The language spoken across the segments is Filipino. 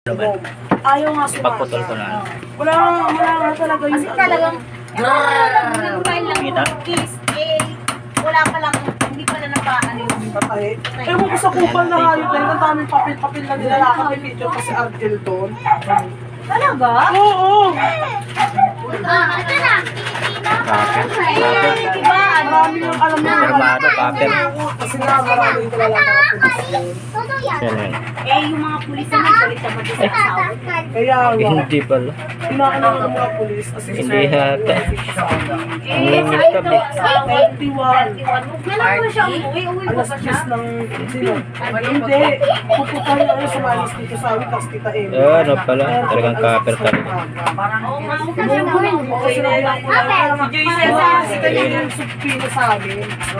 naman. Ayaw nga sumama. Ipagputol ko na. Wala nga talaga yun. Kasi talagang, Kita? kiss, wala pa lang, hindi pa na napaano yung Patay. Ewan ko sa kupal na hayop na yun. Ang daming papel-papel na nilalakad may picture kasi Argel doon. Talaga? Oo! Ito na. Paper. Diba? Marami yung alam mo. Armado, paper. Kasi nga marami yung nilalakad na pulis doon. Yan yan. Yung mga pulis naman, galit naman din sa asawa. Kaya nga, Hindi pala. pinakailangan ng mga pulis. Kasi Hindi hata. Ang tabi. 31. Kailan mo siya umuwi? Uwi mo Alas ba 10 siya? ng sino? Hindi. Pupuntahin ako sa Manis dito sa amin, tapos kita eh. Ano pala? Talagang paper talaga. Oo nga, huwag ka na gawin. Kasi nabilang ko lang. Kasi kanya yung subpina sa amin.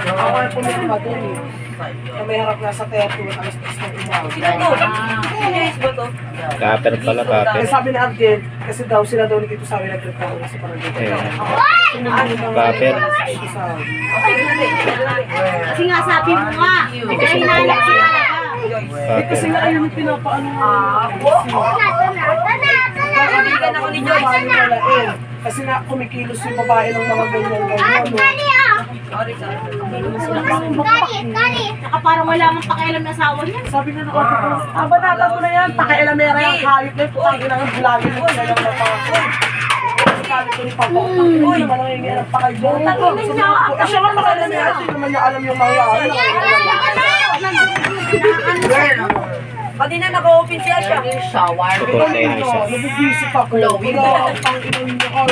Ako ay pumunta doon eh. Na may harap na sa teatro, alas 10 ng umaga. Paper pala, paper. Kaya sabi ni Arjen, kasi daw sila daw ni Tito Sawi nagreklamo kasi parang dito. Paper. Kasi nga sabi mo nga, dahil nalang siya Eh kasi nga ayun yung pinapaano nga. Kaibigan ako ni Joyce. Kasi nga kumikilos yung babae ng mga ganyan-ganyan. Saka parang wala mang pakialam na asawa niya. Sabi na ng ate ko, banata mo na yan, pakialamera yung hayop na yung putang ina ng bulagin mo sa lang napako. Sabi ko ni Papa, uy, naman ang hingin ng pakailan. Siya nga pakialamera, hindi naman niya alam yung mga Pati na naka-open siya. Shower. Nabibisip ako. Wala, pang inan niya ka.